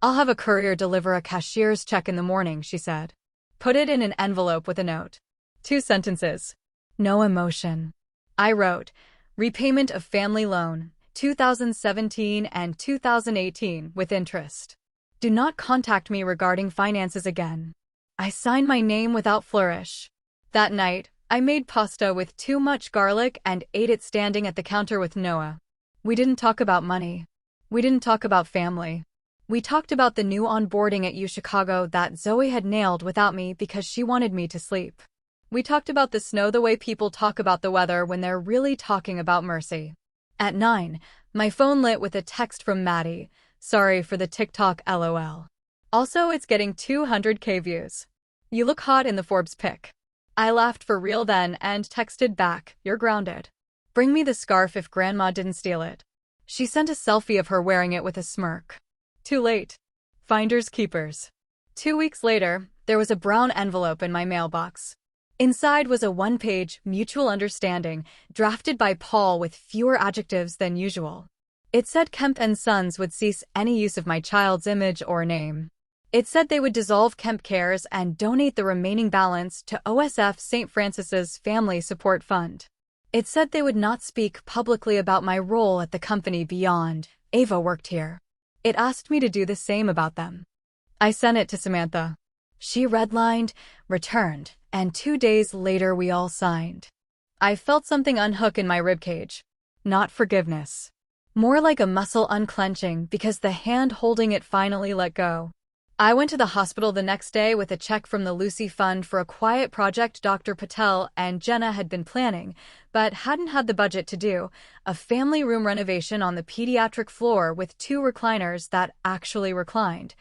"I'll have a courier deliver a cashier's check in the morning," she said. "Put it in an envelope with a note." 2 sentences. No emotion. I wrote, "Repayment of family loan, 2017 and 2018 with interest. Do not contact me regarding finances again." I signed my name without flourish. That night, I made pasta with too much garlic and ate it standing at the counter with Noah. We didn't talk about money. We didn't talk about family. We talked about the new onboarding at UChicago that Zoe had nailed without me because she wanted me to sleep. We talked about the snow the way people talk about the weather when they're really talking about mercy. At 9, my phone lit with a text from Maddie. "Sorry for the TikTok LOL. Also, it's getting 200K views. You look hot in the Forbes pic." I laughed for real then and texted back, "You're grounded. Bring me the scarf if grandma didn't steal it." She sent a selfie of her wearing it with a smirk. Too late. Finders keepers. 2 weeks later, there was a brown envelope in my mailbox. Inside was a one-page mutual understanding drafted by Paul with fewer adjectives than usual. It said Kemp and Sons would cease any use of my child's image or name. It said they would dissolve Kemp Cares and donate the remaining balance to OSF St. Francis's Family Support Fund. It said they would not speak publicly about my role at the company beyond "Ava worked here." It asked me to do the same about them. I sent it to Samantha. She redlined, returned, and 2 days later we all signed. I felt something unhook in my ribcage. Not forgiveness. More like a muscle unclenching because the hand holding it finally let go. I went to the hospital the next day with a check from the Lucy Fund for a quiet project Dr. Patel and Jenna had been planning, but hadn't had the budget to do, a family room renovation on the pediatric floor with 2 recliners that actually reclined,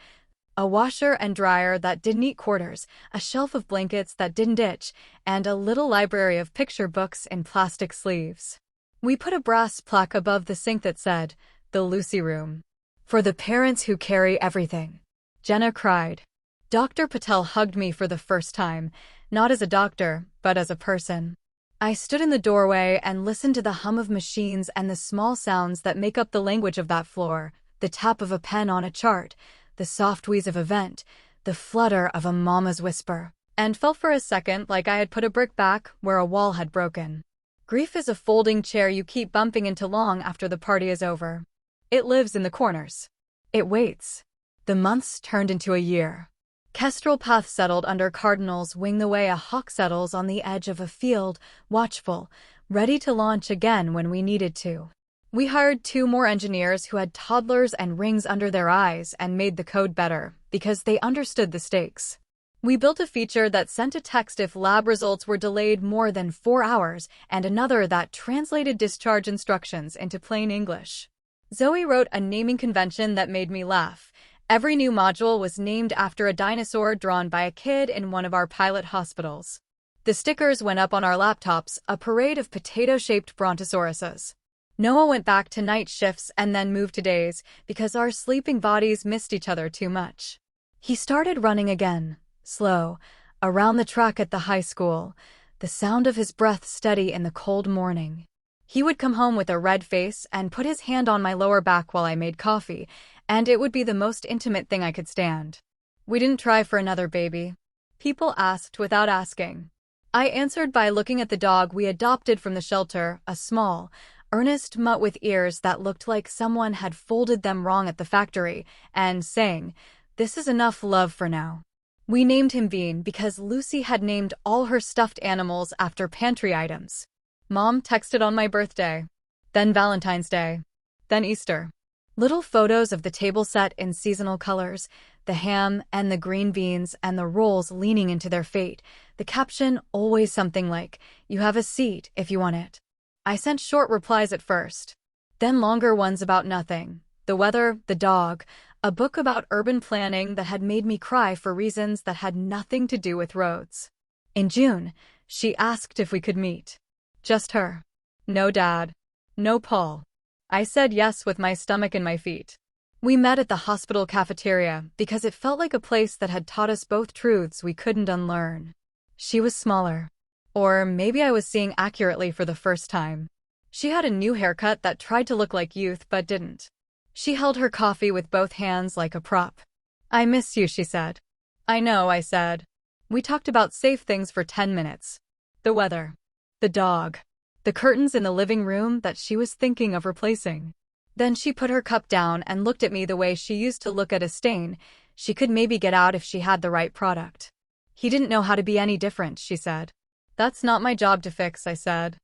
a washer and dryer that didn't eat quarters, a shelf of blankets that didn't itch, and a little library of picture books in plastic sleeves. We put a brass plaque above the sink that said, "The Lucy Room. For the parents who carry everything." Jenna cried. Dr. Patel hugged me for the first time, not as a doctor, but as a person. I stood in the doorway and listened to the hum of machines and the small sounds that make up the language of that floor, the tap of a pen on a chart, the soft wheeze of a vent, the flutter of a mama's whisper, and felt for a second like I had put a brick back where a wall had broken. Grief is a folding chair you keep bumping into long after the party is over. It lives in the corners. It waits. The months turned into a year. Kestrel Path settled under Cardinals wing the way a hawk settles on the edge of a field, watchful, ready to launch again when we needed to. We hired 2 more engineers who had toddlers and rings under their eyes and made the code better, because they understood the stakes. We built a feature that sent a text if lab results were delayed more than 4 hours, and another that translated discharge instructions into plain English. Zoe wrote a naming convention that made me laugh. Every new module was named after a dinosaur drawn by a kid in one of our pilot hospitals. The stickers went up on our laptops, a parade of potato-shaped brontosauruses. Noah went back to night shifts and then moved to days because our sleeping bodies missed each other too much. He started running again, slow, around the track at the high school, the sound of his breath steady in the cold morning. He would come home with a red face and put his hand on my lower back while I made coffee, and it would be the most intimate thing I could stand. We didn't try for another baby. People asked without asking. I answered by looking at the dog we adopted from the shelter, a small, earnest mutt with ears that looked like someone had folded them wrong at the factory, and saying, "This is enough love for now." We named him Bean because Lucy had named all her stuffed animals after pantry items. Mom texted on my birthday, then Valentine's Day, then Easter. Little photos of the table set in seasonal colors, the ham and the green beans and the rolls leaning into their fate. The caption always something like, "You have a seat if you want it." I sent short replies at first, then longer ones about nothing. The weather, the dog, a book about urban planning that had made me cry for reasons that had nothing to do with roads. In June, she asked if we could meet. Just her. No dad. No Paul. I said yes with my stomach in my feet. We met at the hospital cafeteria because it felt like a place that had taught us both truths we couldn't unlearn. She was smaller. Or maybe I was seeing accurately for the first time. She had a new haircut that tried to look like youth but didn't. She held her coffee with both hands like a prop. "I miss you," she said. "I know," I said. We talked about safe things for 10 minutes. The weather. The dog. The curtains in the living room that she was thinking of replacing. Then she put her cup down and looked at me the way she used to look at a stain she could maybe get out if she had the right product. "He didn't know how to be any different," she said. "That's not my job to fix," I said.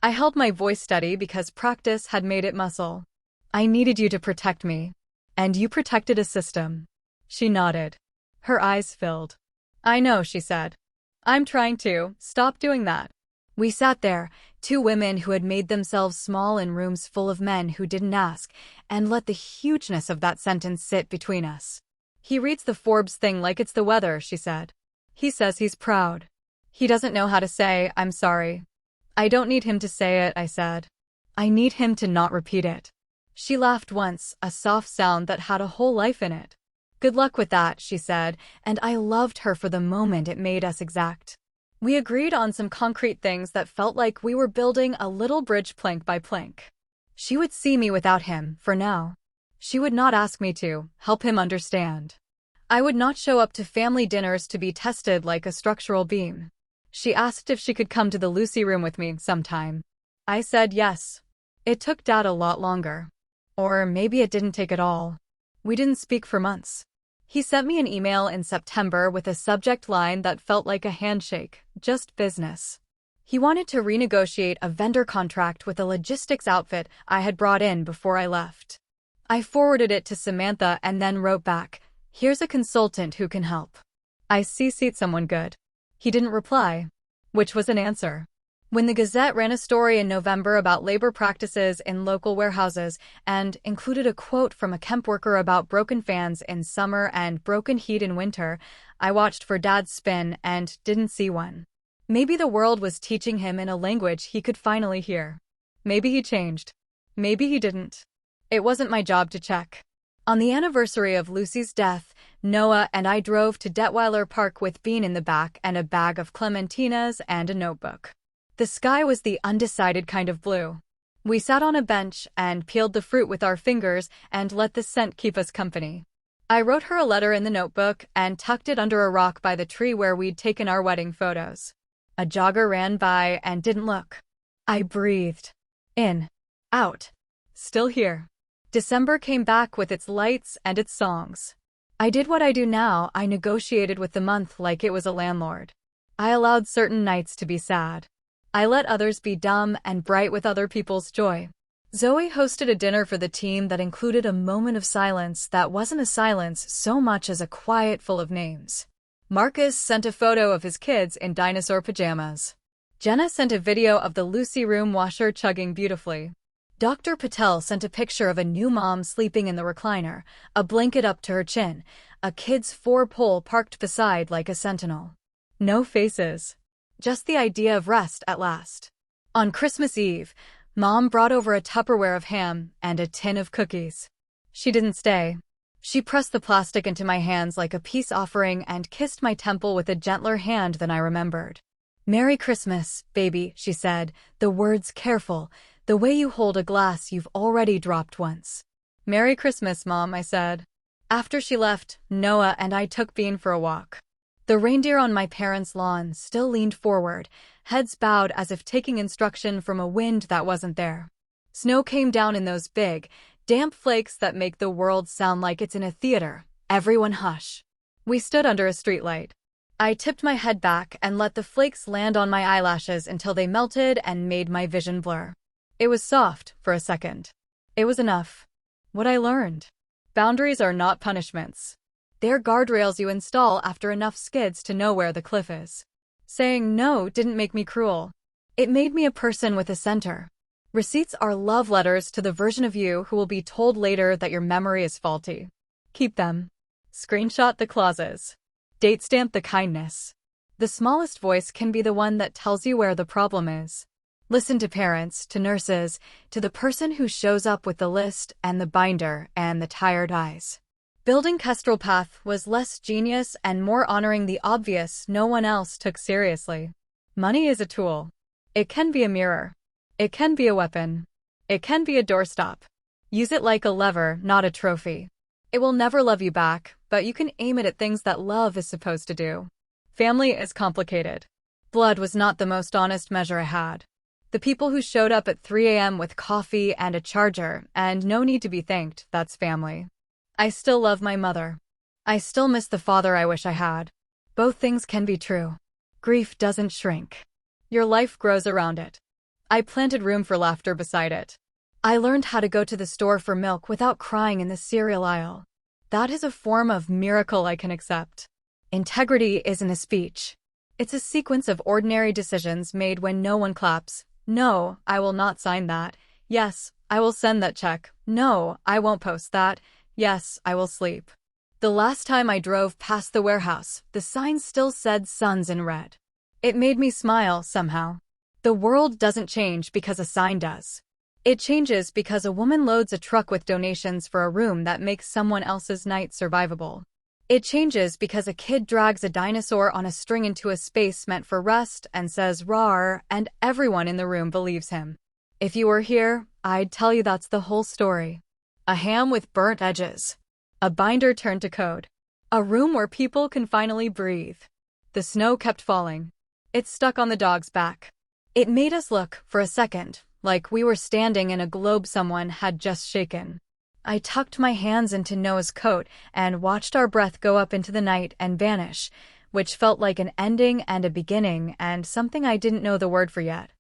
I held my voice steady because practice had made it muscle. "I needed you to protect me. And you protected a system." She nodded. Her eyes filled. "I know," she said. "I'm trying to stop doing that." We sat there, two women who had made themselves small in rooms full of men who didn't ask, and let the hugeness of that sentence sit between us. "He reads the Forbes thing like it's the weather," she said. "He says he's proud. He doesn't know how to say, 'I'm sorry.'" "I don't need him to say it," I said. "I need him to not repeat it." She laughed once, a soft sound that had a whole life in it. "Good luck with that," she said, and I loved her for the moment it made us exact. We agreed on some concrete things that felt like we were building a little bridge plank by plank. She would see me without him, for now. She would not ask me to help him understand. I would not show up to family dinners to be tested like a structural beam. She asked if she could come to the Lucy room with me sometime. I said yes. It took Dad a lot longer. Or maybe it didn't take at all. We didn't speak for months. He sent me an email in September with a subject line that felt like a handshake, just business. He wanted to renegotiate a vendor contract with a logistics outfit I had brought in before I left. I forwarded it to Samantha and then wrote back, "Here's a consultant who can help. I CC'd someone good." He didn't reply, which was an answer. When the Gazette ran a story in November about labor practices in local warehouses and included a quote from a temp worker about broken fans in summer and broken heat in winter, I watched for Dad's spin and didn't see one. Maybe the world was teaching him in a language he could finally hear. Maybe he changed. Maybe he didn't. It wasn't my job to check. On the anniversary of Lucy's death, Noah and I drove to Detweiler Park with Bean in the back and a bag of clementinas and a notebook. The sky was the undecided kind of blue. We sat on a bench and peeled the fruit with our fingers and let the scent keep us company. I wrote her a letter in the notebook and tucked it under a rock by the tree where we'd taken our wedding photos. A jogger ran by and didn't look. I breathed. In. Out. Still here. December came back with its lights and its songs. I did what I do now. I negotiated with the month like it was a landlord. I allowed certain nights to be sad. I let others be dumb and bright with other people's joy. Zoe hosted a dinner for the team that included a moment of silence that wasn't a silence so much as a quiet full of names. Marcus sent a photo of his kids in dinosaur pajamas. Jenna sent a video of the Lucy room washer chugging beautifully. Dr. Patel sent a picture of a new mom sleeping in the recliner, a blanket up to her chin, a kid's 4-pole parked beside like a sentinel. No faces. Just the idea of rest at last. On Christmas Eve, Mom brought over a Tupperware of ham and a tin of cookies. She didn't stay. She pressed the plastic into my hands like a peace offering and kissed my temple with a gentler hand than I remembered. "Merry Christmas, baby," she said, the words careful, the way you hold a glass you've already dropped once. "Merry Christmas, Mom," I said. After she left, Noah and I took Bean for a walk. The reindeer on my parents' lawn still leaned forward, heads bowed as if taking instruction from a wind that wasn't there. Snow came down in those big, damp flakes that make the world sound like it's in a theater. Everyone hush. We stood under a streetlight. I tipped my head back and let the flakes land on my eyelashes until they melted and made my vision blur. It was soft for a second. It was enough. What I learned. Boundaries are not punishments. They're guardrails you install after enough skids to know where the cliff is. Saying no didn't make me cruel. It made me a person with a center. Receipts are love letters to the version of you who will be told later that your memory is faulty. Keep them. Screenshot the clauses. Date stamp the kindness. The smallest voice can be the one that tells you where the problem is. Listen to parents, to nurses, to the person who shows up with the list and the binder and the tired eyes. Building Kestrel Path was less genius and more honoring the obvious no one else took seriously. Money is a tool. It can be a mirror. It can be a weapon. It can be a doorstop. Use it like a lever, not a trophy. It will never love you back, but you can aim it at things that love is supposed to do. Family is complicated. Blood was not the most honest measure I had. The people who showed up at 3 a.m. with coffee and a charger, and no need to be thanked, that's family. I still love my mother. I still miss the father I wish I had. Both things can be true. Grief doesn't shrink. Your life grows around it. I planted room for laughter beside it. I learned how to go to the store for milk without crying in the cereal aisle. That is a form of miracle I can accept. Integrity isn't a speech. It's a sequence of ordinary decisions made when no one claps. No, I will not sign that. Yes, I will send that check. No, I won't post that. Yes, I will sleep. The last time I drove past the warehouse, the sign still said Sons in red. It made me smile somehow. The world doesn't change because a sign does. It changes because a woman loads a truck with donations for a room that makes someone else's night survivable. It changes because a kid drags a dinosaur on a string into a space meant for rest and says "rawr," and everyone in the room believes him. If you were here, I'd tell you that's the whole story. A ham with burnt edges. A binder turned to code. A room where people can finally breathe. The snow kept falling. It stuck on the dog's back. It made us look, for a second, like we were standing in a globe someone had just shaken. I tucked my hands into Noah's coat and watched our breath go up into the night and vanish, which felt like an ending and a beginning and something I didn't know the word for yet.